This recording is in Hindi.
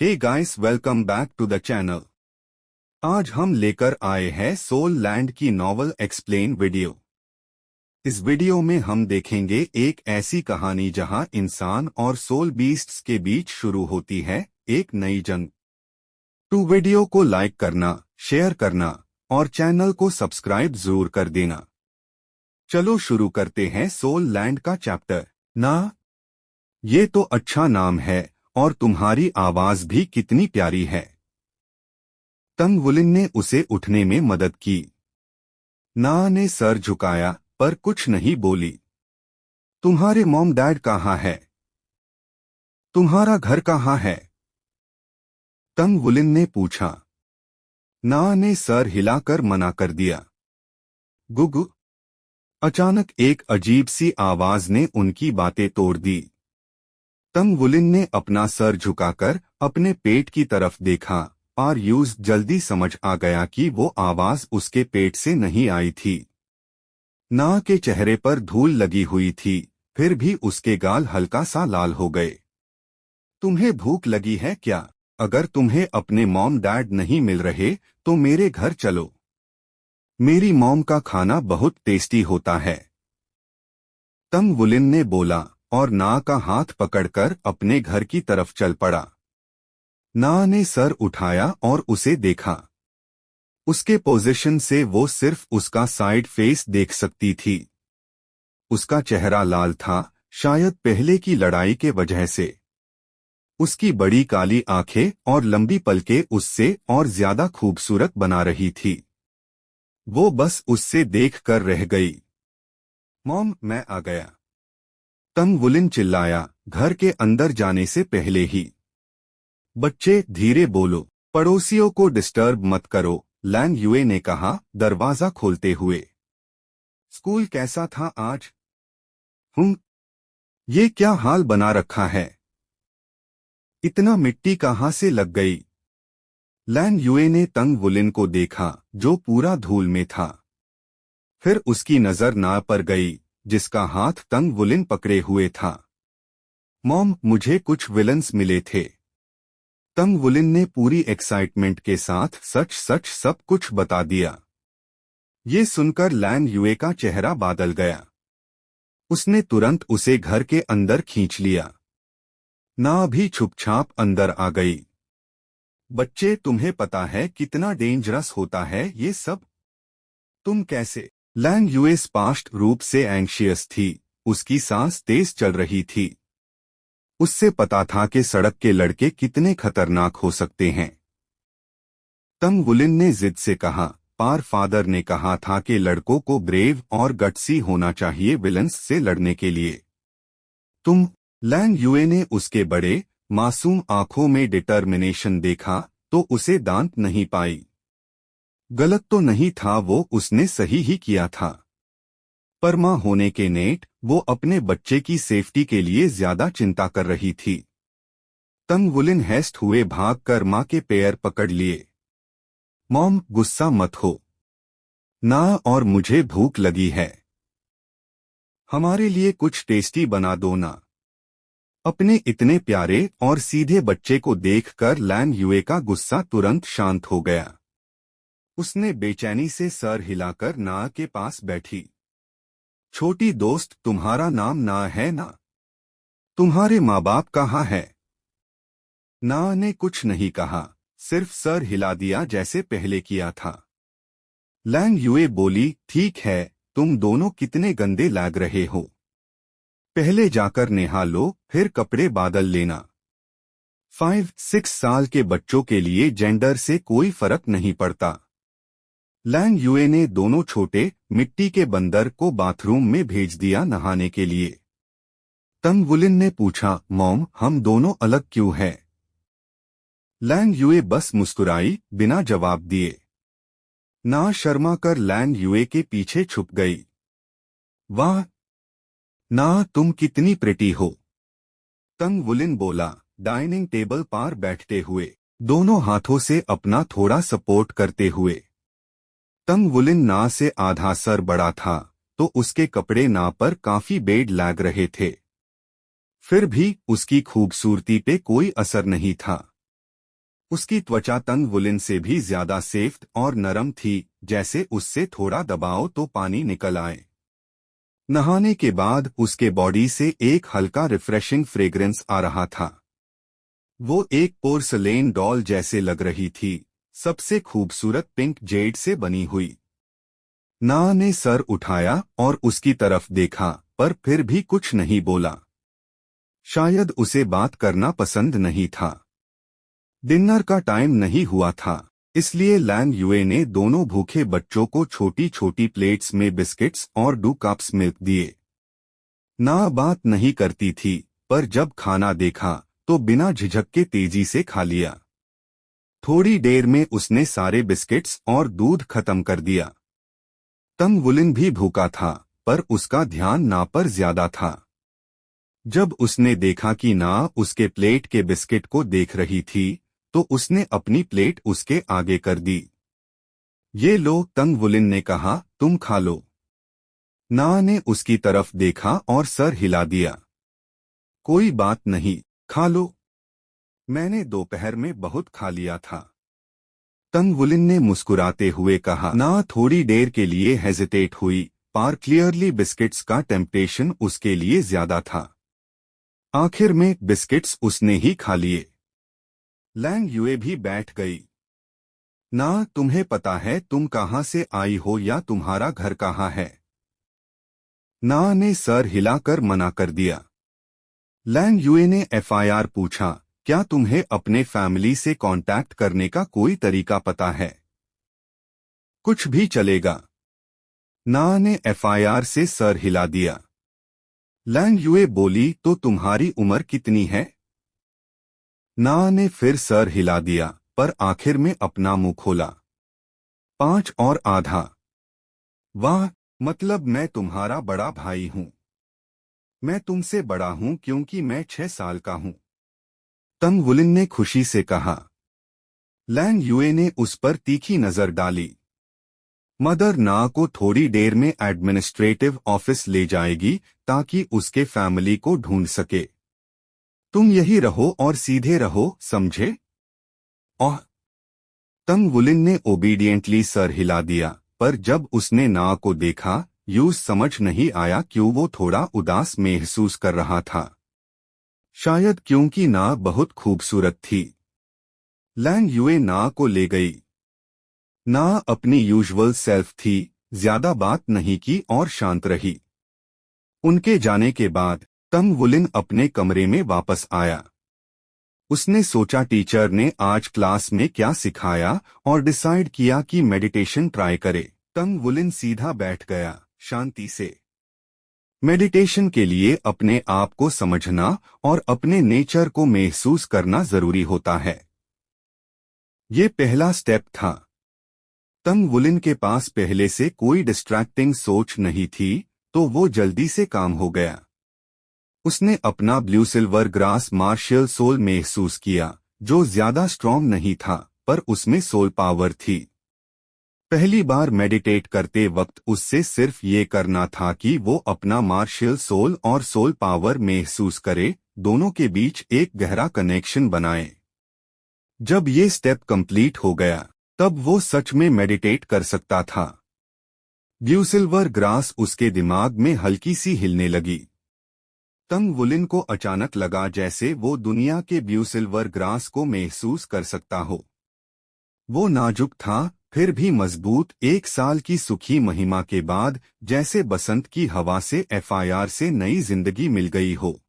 Hey guys, welcome back to the channel. आज हम लेकर आए हैं सोल लैंड की नॉवल एक्सप्लेन वीडियो। इस वीडियो में हम देखेंगे एक ऐसी कहानी जहां इंसान और सोल बीस्ट्स के बीच शुरू होती है एक नई जंग। तो वीडियो को लाइक करना, शेयर करना और चैनल को सब्सक्राइब जरूर कर देना। चलो शुरू करते हैं सोल लैंड का चैप्टर। ना, ये तो अच्छा नाम है और तुम्हारी आवाज भी कितनी प्यारी है। तंगवुलिन ने उसे उठने में मदद की। ना ने सर झुकाया पर कुछ नहीं बोली। तुम्हारे मॉम डैड कहाँ है? तुम्हारा घर कहाँ है? तंगवुलिन ने पूछा। ना ने सर हिलाकर मना कर दिया। गुगु। अचानक एक अजीब सी आवाज ने उनकी बातें तोड़ दी। तंगवुलिन ने अपना सर झुकाकर अपने पेट की तरफ देखा और जल्दी समझ आ गया कि वो आवाज उसके पेट से नहीं आई थी। ना के चेहरे पर धूल लगी हुई थी, फिर भी उसके गाल हल्का सा लाल हो गए। तुम्हें भूख लगी है क्या? अगर तुम्हें अपने मॉम डैड नहीं मिल रहे तो मेरे घर चलो। मेरी मॉम का खाना बहुत टेस्टी होता है। तंगवुलिन ने बोला और ना का हाथ पकड़कर अपने घर की तरफ चल पड़ा। ना ने सर उठाया और उसे देखा। उसके पोजीशन से वो सिर्फ उसका साइड फेस देख सकती थी। उसका चेहरा लाल था, शायद पहले की लड़ाई के वजह से। उसकी बड़ी काली आंखें और लंबी पलकें उससे और ज्यादा खूबसूरत बना रही थी। वो बस उससे देखकर रह गई। मॉम, मैं आ गया। तंगवुलिन चिल्लाया, घर के अंदर जाने से पहले ही। बच्चे, धीरे बोलो। पड़ोसियों को डिस्टर्ब मत करो, लैंग यूए ने कहा दरवाजा खोलते हुए। स्कूल कैसा था आज? ये क्या हाल बना रखा है? इतना मिट्टी कहाँ से लग गई? लैंग यूए ने तंगवुलिन को देखा जो पूरा धूल में था। फिर उसकी नजर ना पर गई जिसका हाथ तंगवुलिन पकड़े हुए था। मॉम, मुझे कुछ विलन्स मिले थे। तंगवुलिन ने पूरी एक्साइटमेंट के साथ सच सच सब कुछ बता दिया। ये सुनकर लैंग यूए का चेहरा बादल गया। उसने तुरंत उसे घर के अंदर खींच लिया। ना भी छुपछाप अंदर आ गई। बच्चे, तुम्हें पता है कितना डेंजरस होता है ये सब? तुम कैसे? लैंग यूए स्पष्ट रूप से एंग्शियस थी, उसकी सांस तेज चल रही थी। उससे पता था कि सड़क के लड़के कितने खतरनाक हो सकते हैं। तंगवुलिन ने जिद से कहा, पार फादर ने कहा था कि लड़कों को ब्रेव और गट्सी होना चाहिए विलन्स से लड़ने के लिए। तुम? लैंग यूए ने उसके बड़े मासूम आंखों में डिटर्मिनेशन देखा तो उसे दांत नहीं पाई। गलत तो नहीं था वो, उसने सही ही किया था। पर मां होने के नेट वो अपने बच्चे की सेफ्टी के लिए ज्यादा चिंता कर रही थी। तंगवुलिन हेस्ट हुए भागकर मां के पैर पकड़ लिए। मॉम, गुस्सा मत हो ना, और मुझे भूख लगी है। हमारे लिए कुछ टेस्टी बना दो ना। अपने इतने प्यारे और सीधे बच्चे को देखकर लैंग यूए का गुस्सा तुरंत शांत हो गया। उसने बेचैनी से सर हिलाकर ना के पास बैठी। छोटी दोस्त, तुम्हारा नाम ना है ना? तुम्हारे माँ बाप कहाँ है? ना ने कुछ नहीं कहा, सिर्फ सर हिला दिया जैसे पहले किया था। लैंग यूए बोली, ठीक है, तुम दोनों कितने गंदे लग रहे हो। पहले जाकर नहा लो, फिर कपड़े बदल लेना। 5-6 साल के बच्चों के लिए जेंडर से कोई फर्क नहीं पड़ता। लैंग यूए ने दोनों छोटे मिट्टी के बंदर को बाथरूम में भेज दिया नहाने के लिए। तंगवुलिन ने पूछा, मॉम, हम दोनों अलग क्यों हैं? लैंग यूए बस मुस्कुराई, बिना जवाब दिए। ना शर्मा कर लैंग यूए के पीछे छुप गई। वाह ना, तुम कितनी प्रिटी हो। तंगवुलिन बोला, डाइनिंग टेबल पर बैठते हुए, दोनों हाथों से अपना थोड़ा सपोर्ट करते हुए। तंगवुलिन ना से आधा सर बड़ा था तो उसके कपड़े ना पर काफी बेड लग रहे थे। फिर भी उसकी खूबसूरती पे कोई असर नहीं था। उसकी त्वचा तंग वुलन से भी ज्यादा सेफ्ट और नरम थी, जैसे उससे थोड़ा दबाओ तो पानी निकल आए। नहाने के बाद उसके बॉडी से एक हल्का रिफ्रेशिंग फ्रेग्रेंस आ रहा था। वो एक पोर्सलेन डॉल जैसे लग रही थी, सबसे खूबसूरत पिंक जेड से बनी हुई। ना ने सर उठाया और उसकी तरफ देखा, पर फिर भी कुछ नहीं बोला। शायद उसे बात करना पसंद नहीं था। डिनर का टाइम नहीं हुआ था, इसलिए लैंग यूए ने दोनों भूखे बच्चों को छोटी छोटी प्लेट्स में बिस्किट्स और 2 कप्स मिल्क दिए। ना बात नहीं करती थी, पर जब खाना देखा तो बिना झिझक के तेजी से खा लिया। थोड़ी देर में उसने सारे बिस्किट्स और दूध खत्म कर दिया। तंग वुलिन भी भूखा था, पर उसका ध्यान ना पर ज्यादा था। जब उसने देखा कि ना उसके प्लेट के बिस्किट को देख रही थी, तो उसने अपनी प्लेट उसके आगे कर दी। ये लो, तंग वुलिन ने कहा, तुम खा लो। ना ने उसकी तरफ देखा और सर हिला दिया। कोई बात नहीं, खा लो। मैंने दोपहर में बहुत खा लिया था। तंग वुलिन ने मुस्कुराते हुए कहा। ना थोड़ी देर के लिए हेजिटेट हुई, पर क्लियरली बिस्किट्स का टेम्पटेशन उसके लिए ज्यादा था। आखिर में बिस्किट्स उसने ही खा लिए। लैंग यूए भी बैठ गई। ना तुम्हें पता है तुम कहाँ से आई हो या तुम्हारा घर कहाँ है? ना ने सर हिलाकर मना कर दिया। लैंग यूए ने एफआईआर पूछा, क्या तुम्हें अपने फैमिली से कांटेक्ट करने का कोई तरीका पता है? कुछ भी चलेगा। ना ने एफआईआर से सर हिला दिया। लैंग यूए बोली, तो तुम्हारी उम्र कितनी है? ना ने फिर सर हिला दिया, पर आखिर में अपना मुंह खोला। 5 और आधा। वाह, मतलब मैं तुम्हारा बड़ा भाई हूं। मैं तुमसे बड़ा हूं क्योंकि मैं 6 साल का हूं। तंग वुलिन ने खुशी से कहा। लैंग यूए ने उस पर तीखी नजर डाली। मदर ना को थोड़ी देर में एडमिनिस्ट्रेटिव ऑफिस ले जाएगी ताकि उसके फैमिली को ढूंढ सके। तुम यही रहो और सीधे रहो, समझे? ओह। तंग वुलिन ने ओबीडियंटली सर हिला दिया, पर जब उसने ना को देखा, यूं समझ नहीं आया क्यों वो थोड़ा उदास महसूस कर रहा था। शायद क्योंकि ना बहुत खूबसूरत थी। लैंग यूए ना को ले गई। ना अपनी यूजुअल सेल्फ थी, ज्यादा बात नहीं की और शांत रही। उनके जाने के बाद तंग वुलिन अपने कमरे में वापस आया। उसने सोचा टीचर ने आज क्लास में क्या सिखाया और डिसाइड किया कि मेडिटेशन ट्राई करे। तंग वुलिन सीधा बैठ गया, शांति से। मेडिटेशन के लिए अपने आप को समझना और अपने नेचर को महसूस करना जरूरी होता है। ये पहला स्टेप था। तंग वुलिन के पास पहले से कोई डिस्ट्रैक्टिंग सोच नहीं थी, तो वो जल्दी से काम हो गया। उसने अपना blue silver grass martial soul महसूस किया, जो ज्यादा स्ट्रॉन्ग नहीं था, पर उसमें सोल पावर थी। पहली बार मेडिटेट करते वक्त उससे सिर्फ ये करना था कि वो अपना मार्शियल सोल और सोल पावर महसूस करे, दोनों के बीच एक गहरा कनेक्शन बनाए। जब ये स्टेप कंप्लीट हो गया, तब वो सच में मेडिटेट कर सकता था। ब्लू सिल्वर ग्रास उसके दिमाग में हल्की सी हिलने लगी। तंग वुलिन को अचानक लगा जैसे वो दुनिया के ब्लू सिल्वर ग्रास को महसूस कर सकता हो। वो नाजुक था, फिर भी मजबूत, 1 साल की सुखी महिमा के बाद जैसे बसंत की हवा से एफआईआर से नई जिंदगी मिल गई हो।